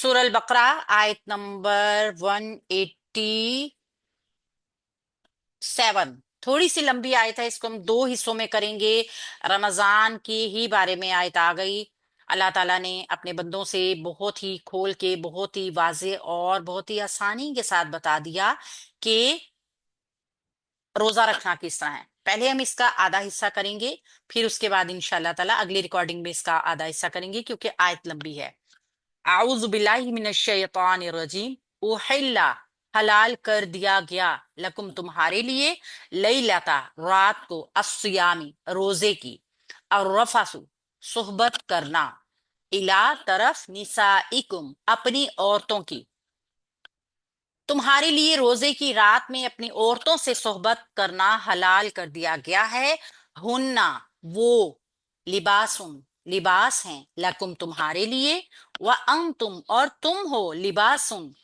सूरह अल बकरा आयत नंबर 187। थोड़ी सी लंबी आयत है, इसको हम दो हिस्सों में करेंगे। रमजान की ही बारे में आयत आ गई। अल्लाह ताला ने अपने बंदों से बहुत ही खोल के, बहुत ही वाजे और बहुत ही आसानी के साथ बता दिया कि रोजा रखना किस तरह है। पहले हम इसका आधा हिस्सा करेंगे, फिर उसके बाद इंशाल्लाह ताला अगली रिकॉर्डिंग में इसका आधा हिस्सा करेंगे, क्योंकि आयत लंबी है। आउज़ बिल्लाहि मिनश शैतानिर रजीम। उहिल्ला, हलाल कर दिया गया, लकुम तुम्हारे लिए, लैलता, रात को, अस्सियामी, रोजे की, और रफसु, सुहबत करना, इला, तरफ, निसाइकुम, अपनी औरतों की। तुम्हारे लिए रोजे की रात में अपनी औरतों से सोहबत करना हलाल कर दिया गया है। हुन्ना, वो, लिबासुन, लिबास हैं, लकुम, तुम्हारे लिए, व अंतुम, और तुम हो, लिबासुन,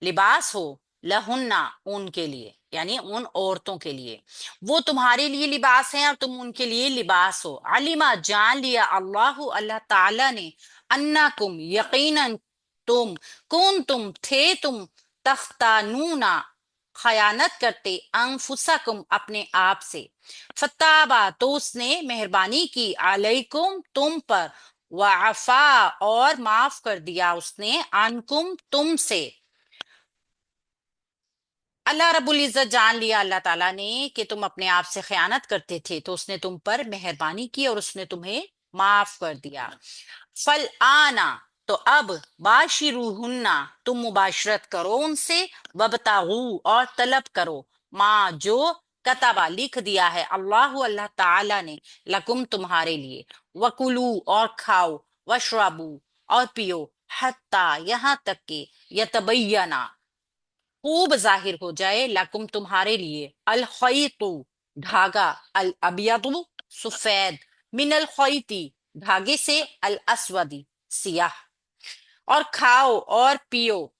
लिबास हो, लहुन्ना, उनके लिए, यानी उन औरतों के लिए। वो तुम्हारे लिए लिबास हैं और तुम उनके लिए लिबास हो। अलिमा, जान लिया, अल्लाह, अल्लाह ताला ने, अन्नाकुम, यकीनन तुम, कौन तुम थे तुम, तख्तानूना, खयानत करते, अंफुसकुम, अपने आप से, फताबा, तो उसने मेहरबानी की, अलैकुम, तुम पर, वाफा, और माफ कर दिया उसने, अनकुम, तुमसे। अल्लाह रब्बुल इज्जत जान लिया अल्लाह ताला ने कि तुम अपने आप से खयानत करते थे, तो उसने तुम पर मेहरबानी की और उसने तुम्हें माफ कर दिया। फल आना, तो अब, बाशिरुहुन्ना, तुम मुबाशरत करो उनसे, वबतागू, और तलब करो, माँ, जो, कतबा, लिख दिया है, अल्लाह, अल्लाह ताला ने, लकुम, तुम्हारे लिए, वकुलू, और खाओ, वशरबू, और पियो, हत्ता, यहाँ तक के, यतबय्यना, खूब जाहिर हो जाए, लकुम, तुम्हारे लिए, अल खैतु, धागा, अल अबियदु, सफेद, मिन अल खैती, धागे से, अल अस्वदी, सियाह। और खाओ और पियो,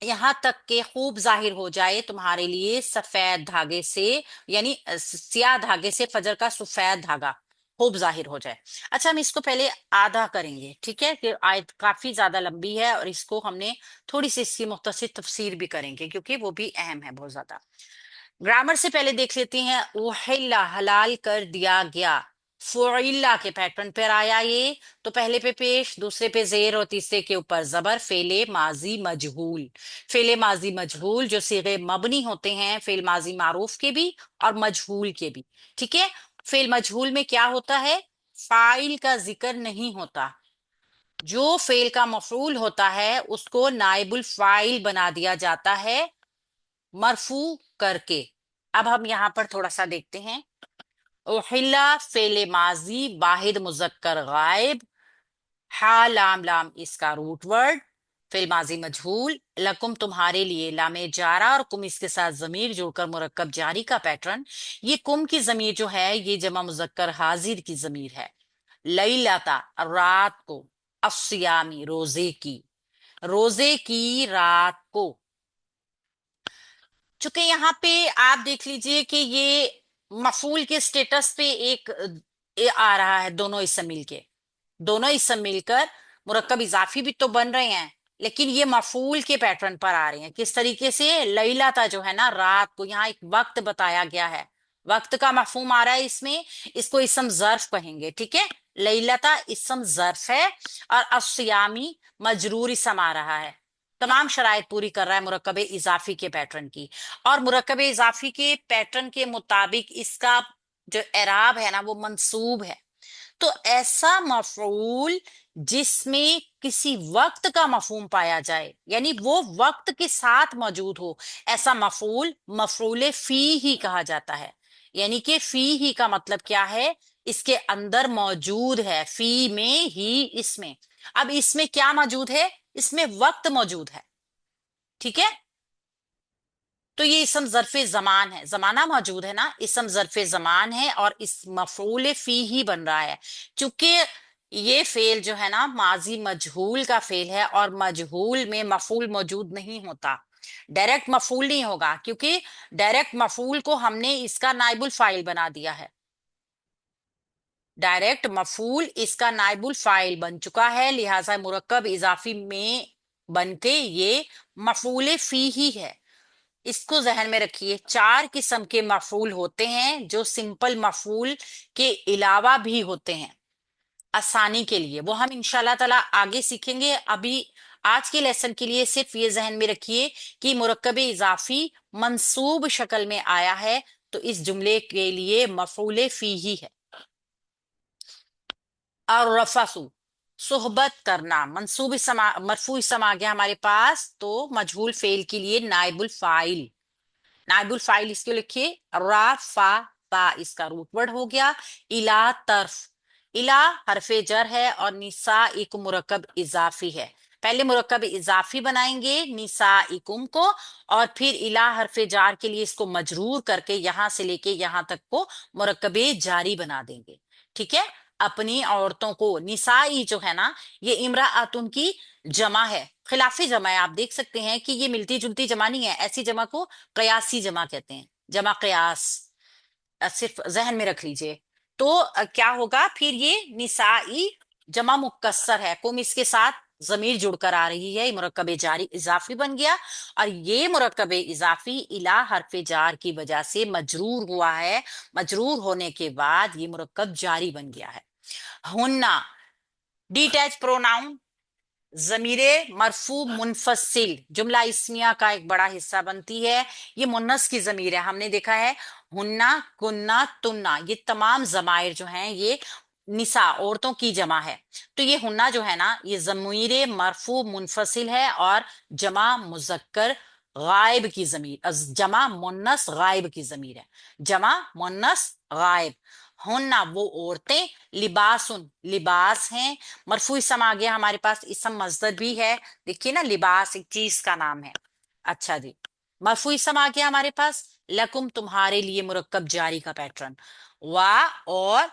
यहां तक के खूब जाहिर हो जाए तुम्हारे लिए, सफेद धागे से, यानी सियाह धागे से, फजर का सफेद धागा खूब जाहिर हो जाए। अच्छा, हम इसको पहले आधा करेंगे, ठीक है, कि आयत काफी ज्यादा लंबी है और इसको हमने थोड़ी सी इसकी मुख्तसर तफसीर भी करेंगे, क्योंकि वो भी अहम है बहुत ज्यादा। ग्रामर से पहले देख लेते हैं। उहिल्ला, हलाल कर दिया गया, फुइल्ला के पैटर्न पर आया ये, तो पहले पे पेश, दूसरे पे जेर और तीसरे के ऊपर जबर, फेले माजी मजहूल। फेले माजी मजहूल जो सीगे मबनी होते हैं, फेल माजी मारूफ के भी और मजहूल के भी, ठीक है। फेल मजहूल में क्या होता है, फाइल का जिक्र नहीं होता। जो फेल का मफरूल होता है उसको नाइबुल फाइल बना दिया जाता है, मरफू करके। अब हम यहाँ पर थोड़ा सा देखते हैं। उहिल्ला, फेले माजी, वाहिद मुजक्कर गायब, हा, लाम, लाम इसका रूट वर्ड, फिल माजी मजहूल, लकुम, तुम्हारे लिए, लामे जारा और कुम इसके साथ जमीर जोड़कर मुरक्कब जारी का पैटर्न। ये कुम की जमीर जो है ये जमा मुजक्कर हाजिर की जमीर है। लैलाता, रात को, अस्सियामी, रोजे की, रोजे की रात को। चूंकि यहाँ पे आप देख लीजिए कि ये मफूल के स्टेटस पे एक आ रहा है, दोनों इसम मिलके, दोनों इसम मिलकर मुरक्कब इजाफी भी तो बन रहे हैं, लेकिन ये मफूल के पैटर्न पर आ रहे हैं। किस तरीके से, लैलाता जो है ना, रात को, यहाँ एक वक्त बताया गया है, वक्त का मफहूम आ रहा है इसमें, इसको इसम जर्फ कहेंगे, ठीक है। लैलाता इसम जर्फ है, और अस्यामी मजरूर इसम आ रहा है। तमाम शराइत पूरी कर रहा है मुरक्कब इजाफी के पैटर्न की। और मुरक्कब इजाफी के पैटर्न के मुताबिक इसका जो एराब है ना वो मंसूब है। तो ऐसा मफूल जिसमें किसी वक्त का मफहूम पाया जाए, यानी वो वक्त के साथ मौजूद हो, ऐसा मफूल मफूल फी ही कहा जाता है। यानी कि फी ही का मतलब क्या है, इसके अंदर मौजूद है, फी में ही, इसमें। अब इसमें क्या मौजूद है, इसमें वक्त मौजूद है, ठीक है। तो ये इसम ज़र्फ़े ज़मान है, ज़माना मौजूद है ना, इसम ज़र्फ़े ज़मान है और इस मफ़ऊल फ़ी ही बन रहा है। चूंकि ये फेल जो है ना माजी मजहूल का फेल है, और मजहूल में मफूल मौजूद नहीं होता, डायरेक्ट मफूल नहीं होगा, क्योंकि डायरेक्ट मफूल को हमने इसका नाइबुल फाइल बना दिया है। डायरेक्ट मफूल इसका नाइबुल फाइल बन चुका है, लिहाजा मुरक्कब इजाफी में बन के ये मफूल फी ही है। इसको जहन में रखिए, चार किस्म के मफूल होते हैं जो सिंपल मफूल के अलावा भी होते हैं आसानी के लिए, वो हम इंशाल्लाह ताला आगे सीखेंगे। अभी आज के लेसन के लिए सिर्फ ये जहन में रखिए कि मुरक्कब इजाफी मंसूब शक्ल में आया है, तो इस जुमले के लिए मफूल फी ही है। और रफसु, सोहबत करना, मंसूब समा मरफू सम आ गया हमारे पास, तो मजहूल फेल के लिए नाइबुल फाइल। नाइबुल फाइल इसको लिखिए रा फा ता, इसका रूट वर्ड हो गया। इला तरफ, इला हरफे जर है और निसा एक मुरक्कब इजाफी है। पहले मुरक्कब इजाफी बनाएंगे निसा इकुम को, और फिर इला हरफे जार के लिए इसको मजरूर करके यहां से लेके यहां तक को मुरक्कबे जारी बना देंगे। ठीक है, अपनी औरतों को, निसाई जो है ना, ये इमराअतुन की जमा है, खिलाफी जमा है। आप देख सकते हैं कि ये मिलती जुलती जमा नहीं है, ऐसी जमा को कयासी जमा कहते हैं, जमा कयास। सिर्फ जहन में रख लीजिए। तो क्या होगा फिर, ये निसाई जमा मुकस्सर है, कुम इसके साथ जमीर जुड़कर आ रही है, मुरक्कबे जारी इजाफी बन गया। और ये मुरक्कबे इजाफी इला हरफे जार की वजह से मजरूर हुआ है, मजरूर होने के बाद ये मुरक्कब जारी बन गया है। हुन्ना डिटैच प्रोनाउन, जमीरे मरफू मुनफसिल जुमला इस्मिया का एक बड़ा हिस्सा बनती है। ये मुन्नस की जमीर है, हमने देखा है हुन्ना कुन्ना तुन्ना, ये तमाम जमायर जो हैं ये निसा औरतों की जमा है। तो ये हुन्ना जो है ना, ये जमीरे मरफू मुनफसिल है और जमा मुजक्कर गायब की जमीर, जमा मुन्नस गायब की जमीर है, जमा मुन्नस गायब। हुन्ना वो औरतें, लिबासुन लिबास हैं। मरफू इसम आ गया हमारे पास, इसम मजदर भी है। देखिए ना, लिबास एक चीज का नाम है। अच्छा जी, मरफू इसम आ गया हमारे पास। लकुम तुम्हारे लिए, मुरक्कब जारी का पैटर्न। वा और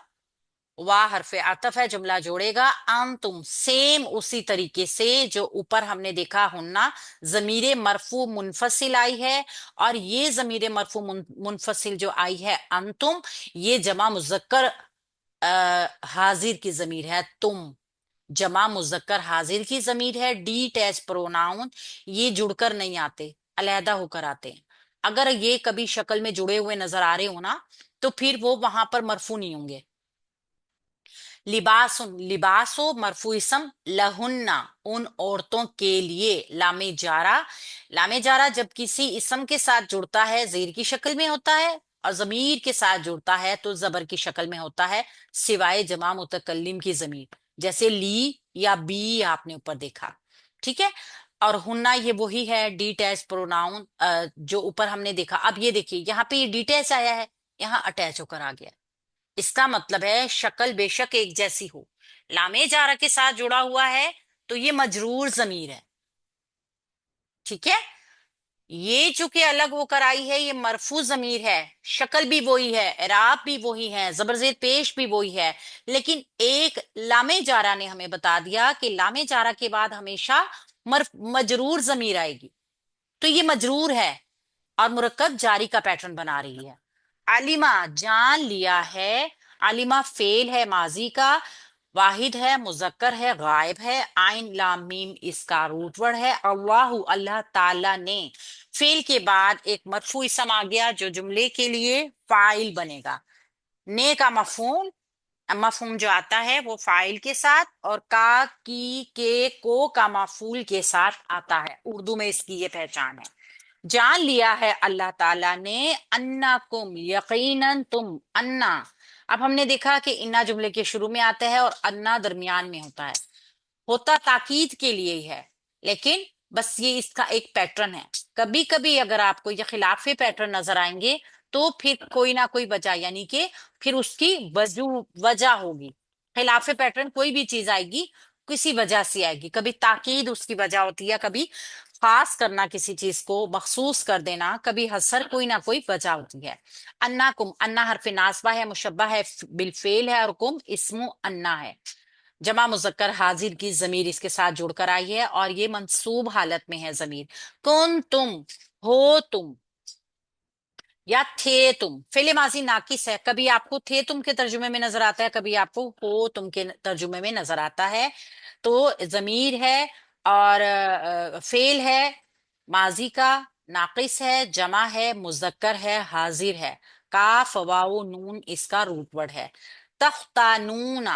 वाह हरफे आतफ है, जुमला जोड़ेगा। आम तुम सेम उसी तरीके से जो ऊपर हमने देखा हुन्ना जमीरे मरफू मुनफसिल आई है, और ये जमीरे मरफू मुनफसिल जो आई है अंतुम, ये जमा मुजक्कर हाजिर की जमीर है तुम, जमा मुजक्कर हाजिर की जमीर है। डी टैच प्रोनाउन, ये जुड़कर नहीं आते, अलहदा होकर आते हैं। अगर ये कभी शक्ल में जुड़े हुए नजर आ रहे हो ना, तो फिर वो वहां पर मरफू नहीं होंगे। लिबासुन लिबासो मरफू इसम, लहुन्ना उन औरतों के लिए। लामे जारा, लामे जारा जब किसी इसम के साथ जुड़ता है जेर की शक्ल में होता है, और जमीर के साथ जुड़ता है तो जबर की शक्ल में होता है, सिवाय जमा मुतकल्लिम की जमीर, जैसे ली या बी आपने ऊपर देखा। ठीक है, और हुन्ना ये वही है डिटैच प्रोनाउन जो ऊपर हमने देखा। अब ये देखिए यहाँ पे ये डिटैच आया है, यहाँ अटैच होकर आ गया। इसका मतलब है शक्ल बेशक एक जैसी हो, लामे जारा के साथ जुड़ा हुआ है तो ये मजरूर जमीर है। ठीक है, ये चूंकि अलग होकर आई है, ये मरफू जमीर है, शक्ल भी वही है, एराब भी वही है, जबरजेर पेश भी वही है। लेकिन एक लामे जारा ने हमें बता दिया कि लामे जारा के बाद हमेशा मजरूर जमीर आएगी, तो ये मजरूर है और मुरक्कब जारी का पैटर्न बना रही है। आलिमा जान लिया है, आलिमा फेल है माजी का, वाहिद है, मुजक्कर है, गायब है, आइन लाम मीम इसका रूट वर्ड है। अल्लाहु अल्लाह ताला ने, फेल के बाद एक मरफू इसम आ गया जो जुमले के लिए फाइल बनेगा। ने का मफूल, मफहूम जो आता है वो फाइल के साथ, और का की के को का मफूल के साथ आता है। उर्दू में इसकी ये पहचान है। जान लिया है अल्लाह ताला ने, अन्ना कुम यकीनन तुम, अन्ना। अब हमने देखा कि इन्ना जुमले के शुरू में आता है और अन्ना दरमियान में होता है, होता ताकीद के लिए ही है, लेकिन बस ये इसका एक पैटर्न है। कभी कभी अगर आपको ये खिलाफे पैटर्न नजर आएंगे तो फिर कोई ना कोई वजह, यानी कि फिर उसकी वजह होगी। खिलाफे पैटर्न कोई भी चीज आएगी किसी वजह से आएगी, कभी ताकीद उसकी वजह होती है, कभी खास करना किसी चीज को मखसूस कर देना, कभी हसर, कोई ना कोई वजह होती है। अन्ना कुम, अन्ना हरफ नासबा है, मुशब्बा है, बिलफेल है, और कुम इस्मु अन्ना है, जमा मुजक्कर हाजिर की जमीर इसके साथ जुड़कर आई है और ये मंसूब हालत में है जमीर। कुन तुम, हो तुम, या थे तुम। फेले माजी नाकिस है, कभी आपको थे तुम के तर्जुमे में नजर आता है, कभी आपको हो तुम के तर्जुमे में नजर आता है। तो जमीर है اور فعل ہے ماضی کا، ناقص ہے، جمع ہے، مذکر ہے، حاضر ہے، کاف واو نون اس کا روٹ ورڈ ہے۔ تختانون،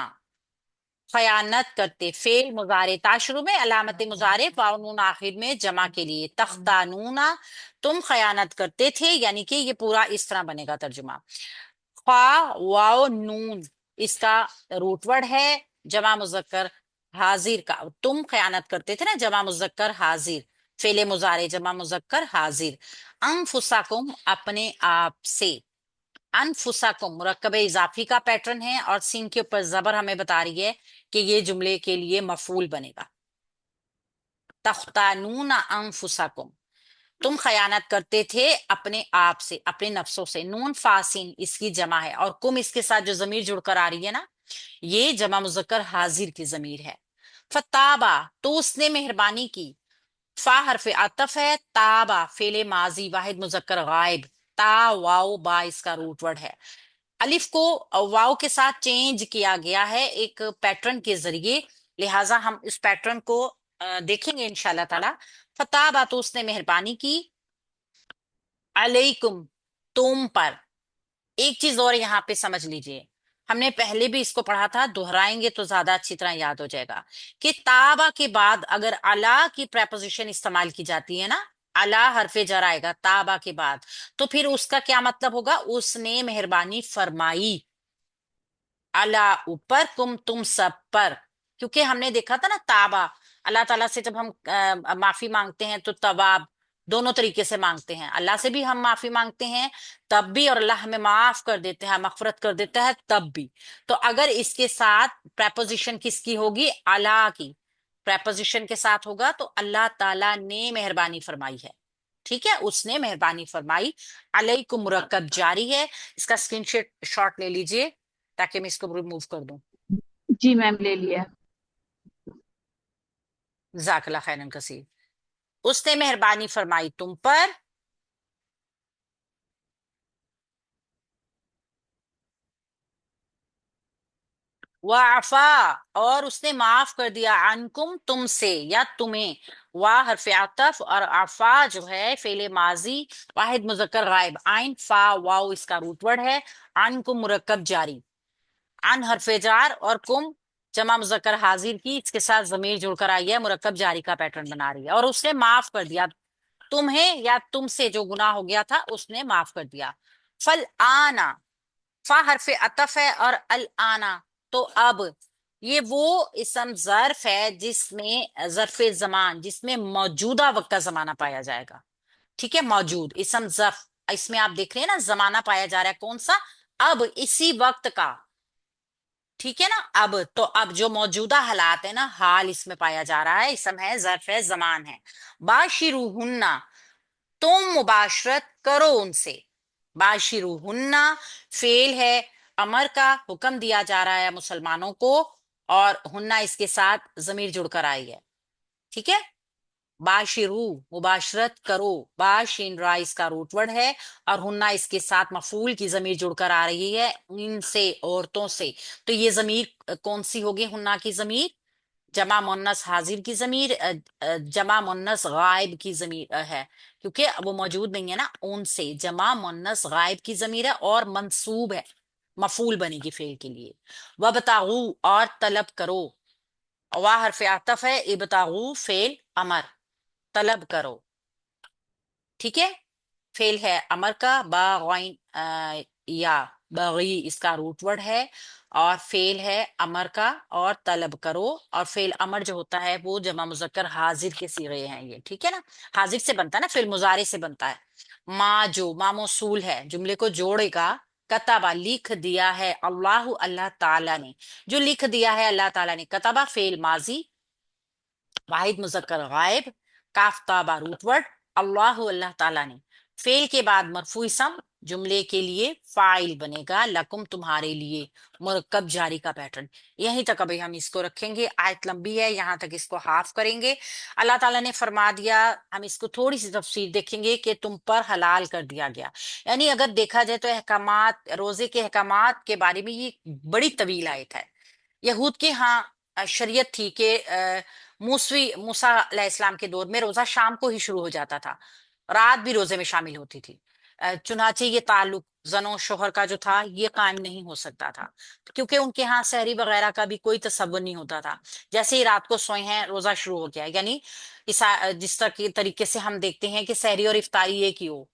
خیانت کرتے، فعل مضارع تا شروع میں، علامت مضارع واو نون آخر میں، جمع کے لیے تختانون، تم خیانت کرتے تھے، یعنی کہ یہ پورا اس طرح بنے گا ترجمہ۔ خا واو نون اس کا روٹ ورڈ ہے، جمع مذکر حاضر کا، تم خیانت کرتے تھے نا، جمع مذکر حاضر، فعل مضارع جمع مذکر حاضر۔ انفسکم اپنے آپ سے، انفسکم مرکب اضافی کا پیٹرن ہے، اور سین کے اوپر زبر ہمیں بتا رہی ہے کہ یہ جملے کے لیے مفعول بنے گا۔ تختانون انفسکم، تم خیانت کرتے تھے اپنے آپ سے، اپنے نفسوں سے۔ نون فاسین اس کی جمع ہے، اور کم اس کے ساتھ جو ضمیر جڑ کر آ رہی ہے نا، یہ جمع مذکر حاضر کی ضمیر ہے۔ فتابا تو اس نے مہربانی کی، فا حرف عطف ہے، تابا فعل ماضی واحد مذکر غائب، تا واو با اس کا روٹ ورڈ ہے۔ الف کو واو کے ساتھ چینج کیا گیا ہے ایک پیٹرن کے ذریعے، لہٰذا ہم اس پیٹرن کو دیکھیں گے انشاءاللہ تعالی۔ فتابا تو اس نے مہربانی کی، علیکم تم پر۔ ایک چیز اور یہاں پہ سمجھ لیجئے، ہم نے پہلے بھی اس کو پڑھا تھا، دہرائیں گے تو زیادہ اچھی طرح یاد ہو جائے گا کہ تابا کے بعد اگر الا کی پریپوزیشن استعمال کی جاتی ہے نا، الا حرف جر آئے گا تابا کے بعد، تو پھر اس کا کیا مطلب ہوگا؟ اس نے مہربانی فرمائی، الا اوپر، کم تم سب پر۔ کیونکہ ہم نے دیکھا تھا نا تابا، اللہ تعالیٰ سے جب ہم معافی مانگتے ہیں تو تواب دونوں طریقے سے مانگتے ہیں، اللہ سے بھی ہم معافی مانگتے ہیں تب بھی، اور اللہ ہمیں معاف کر دیتے ہیں، مغفرت کر دیتا ہے تب بھی۔ تو اگر اس کے ساتھ پریپوزیشن کس کی ہوگی؟ اللہ کی پریپوزیشن کے ساتھ ہوگا تو اللہ تعالیٰ نے مہربانی فرمائی ہے، ٹھیک ہے، اس نے مہربانی فرمائی۔ علیکم مرکب جاری ہے، اس کا اسکرین شاٹ لے لیجئے تاکہ میں اس کو ریموو کر دوں۔ جی میم لے لیا۔ جزاک اللہ خیرن کثیر۔ اس نے مہربانی فرمائی تم پر، وعفا اور اس نے معاف کر دیا، عنکم تم سے یا تمہیں، وا حرف عطف اور عفا جو ہے فعل ماضی واحد مذکر غائب، عین فا واو اس کا روٹ ورڈ ہے، عنکم مرکب جاری، عن حرف جار اور کم جمع مذکر حاضر کی اس کے ساتھ ضمیر جڑ کر آئی ہے، مرکب جاری کا پیٹرن بنا رہی ہے، اور اس نے معاف کر دیا تمہیں یا تم سے جو گناہ ہو گیا تھا اس نے معاف کر دیا۔ فل آنا، فا حرف عطف ہے اور الانا تو اب، یہ وہ اسم ظرف ہے جس میں ظرف زمان، جس میں موجودہ وقت کا زمانہ پایا جائے گا، ٹھیک ہے، موجود اسم ظرف، اس میں آپ دیکھ رہے ہیں نا زمانہ پایا جا رہا ہے کون سا؟ اب اسی وقت کا، ٹھیک ہے نا۔ اب تو اب جو موجودہ حالات ہے نا، حال اس میں پایا جا رہا ہے، اسم ہے، ظرف ہے، زمان ہے۔ باشروہن تم مباشرت کرو ان سے، باشروہن فعل ہے امر کا، حکم دیا جا رہا ہے مسلمانوں کو، اور ہننا اس کے ساتھ ضمیر جڑ کر آئی ہے، ٹھیک ہے۔ باشرو مباشرت کرو، باشین را اس کا روٹ ورڈ ہے، اور ہننا اس کے ساتھ مفعول کی ضمیر جڑ کر آ رہی ہے، ان سے عورتوں سے، تو یہ ضمیر کون سی ہوگی؟ ہننا کی ضمیر، جمع مونس حاضر کی ضمیر، جمع مونس غائب کی ضمیر ہے، کیونکہ وہ موجود نہیں ہے نا، ان سے جمع مونس غائب کی ضمیر ہے اور منصوب ہے، مفعول بنے گی فعل کے لیے۔ وابتغوا اور طلب کرو، وا حرف عطف ہے، ابتغوا فعل امر، طلب کرو، ٹھیک ہے، فعل ہے امر کا، با غین یا بغی اس کا روٹ ورڈ ہے، اور فعل ہے امر کا، اور طلب کرو، اور فعل امر جو ہوتا ہے وہ جمع مذکر حاضر کے صیغے ہیں یہ، ٹھیک ہے نا، حاضر سے بنتا ہے نا، فعل مضارع سے بنتا ہے۔ ما جو ما موصول ہے، جملے کو جوڑے گا، کتبہ لکھ دیا ہے، اللہ اللہ تعالیٰ نے، جو لکھ دیا ہے اللہ تعالیٰ نے، کتبہ فعل ماضی واحد مذکر غائب، کاف تابا روٹ ورڈ، اللہ اللہ تعالیٰ نے، فعل کے بعد مرفوع اسم، جملے کے لیے فاعل بنے گا، لکم تمہارے لیے، مرکب جاری کا پیٹرن۔ یہیں تک ابھی ہم اس کو رکھیں گے، آیت لمبی ہے، یہاں تک اس کو حاف کریں گے۔ اللہ تعالیٰ نے فرما دیا، ہم اس کو تھوڑی سی تفصیل دیکھیں گے کہ تم پر حلال کر دیا گیا، یعنی اگر دیکھا جائے تو احکامات، روزے کے احکامات کے بارے میں یہ بڑی طویل آیت ہے۔ یہود کے ہاں شریعت تھی کہ मूसा अलैहिस्सलाम के दौर में रोजा शाम को ही शुरू हो जाता था, रात भी रोजे में शामिल होती थी। चुनाचे ये ताल्लुक जनो शोहर का जो था ये कायम नहीं हो सकता था, क्योंकि उनके यहाँ सहरी वगैरह का भी कोई तसव्वुर नहीं होता था। जैसे ही रात को सोए हैं रोजा शुरू हो गया, यानी जिस तरह के तरीके से हम देखते हैं कि सहरी और इफ्तारी एक ही हो,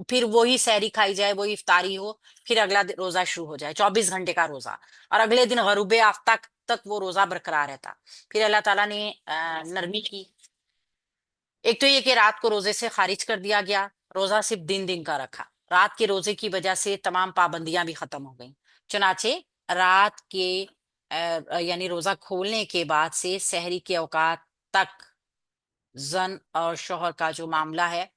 फिर वही सहरी खाई जाए, वही इफ्तारी हो, फिर अगला रोजा शुरू हो जाए, 24 घंटे का रोजा, और अगले दिन गरूबे आफ्ताब तक वो रोजा बरकरार रहता। फिर अल्लाह ताला ने नरमी की। एक तो ये कि रात को रोजे से खारिज कर दिया गया, रोजा सिर्फ दिन दिन का रखा। रात के रोजे की वजह से तमाम पाबंदियां भी खत्म हो गईं। चुनाचे रात के यानी रोजा खोलने के बाद से सहरी के औकात तक जन और शोहर का जो मामला है,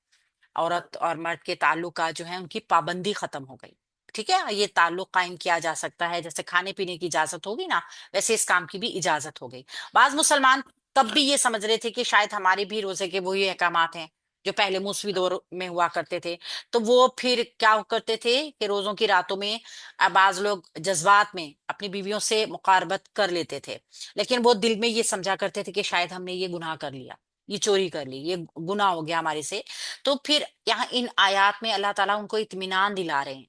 औरत और मर्द के ताल्लुक का जो है उनकी पाबंदी खत्म हो गई। ठीक है, ये ताल्लुक कायम किया जा सकता है, जैसे खाने पीने की इजाजत होगी ना, वैसे इस काम की भी इजाजत हो गई। बाज मुसलमान तब भी ये समझ रहे थे कि शायद हमारे भी रोजे के वही अहकामात हैं जो पहले मूसवी दौर में हुआ करते थे। तो वो फिर क्या करते थे कि रोजों की रातों में बाज लोग जज्बात में अपनी बीवियों से मुकारबत कर लेते थे, लेकिन वो दिल में ये समझा करते थे कि शायद हमने ये गुनाह कर लिया, ये चोरी कर ली, ये गुनाह हो गया हमारे से। तो फिर यहाँ इन आयात में अल्लाह ताला उनको इत्मीनान दिला रहे हैं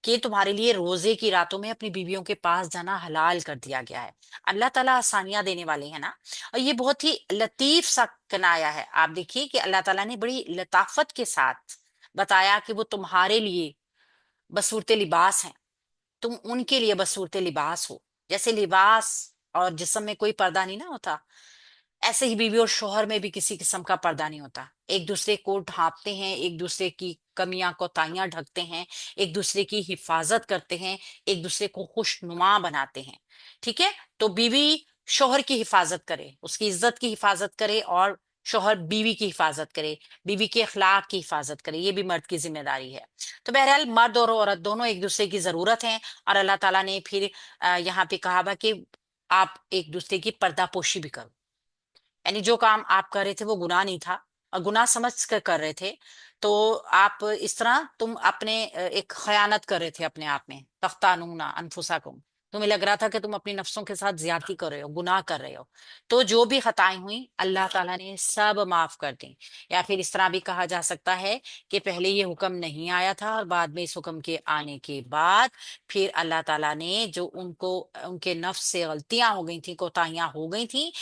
कि तुम्हारे लिए रोजे की रातों में अपनी बीवियों के पास जाना हलाल कर दिया गया है। अल्लाह ताला आसानियां देने वाले हैं ना। और ये बहुत ही लतीफ सा कनाया है। आप देखिए कि अल्लाह ताला ने बड़ी लताफत के साथ बताया कि वो तुम्हारे लिए बसूरत लिबास हैं, तुम उनके लिए बसूरत लिबास हो। जैसे लिबास और जिस्म में कोई पर्दा नहीं ना होता, ऐसे ही बीवी और शोहर में भी किसी किस्म का पर्दा नहीं होता। एक दूसरे को ढांपते हैं, एक दूसरे की कमियां कोताहियां ढकते हैं, एक दूसरे की हिफाजत करते हैं, एक दूसरे को खुशनुमा बनाते हैं। ठीक है, तो बीवी शोहर की हिफाजत करे, उसकी इज्जत की हिफाजत करे, और शोहर बीवी की हिफाजत करे, बीवी के अखलाक की हिफाजत करे, ये भी मर्द की जिम्मेदारी है। तो बहरहाल मर्द और औरत दोनों एक दूसरे की जरूरत है। और अल्लाह ताला ने फिर यहाँ पे कहा बा कि आप एक दूसरे की पर्दापोशी भी करो, यानी जो काम आप कर रहे थे वो गुनाह नहीं था, और गुनाह समझ कर रहे थे, तो आप इस तरह तुम अपने एक खयानत कर रहे थे अपने आप में, तख्तानूना अनफुसाकुम, तुम्हें लग रहा था कि तुम अपनी नफ्सों के साथ ज्यादती कर रहे हो, गुनाह कर रहे हो। तो जो भी खताएं हुई अल्लाह ताला ने सब माफ कर दी। या फिर इस तरह भी कहा जा सकता है कि पहले ये हुक्म नहीं आया था, और बाद में इस हुक्म के आने के बाद फिर अल्लाह ताला ने जो उनको उनके नफ्स से गलतियां हो गई थी, कोताहियां हो गई थी,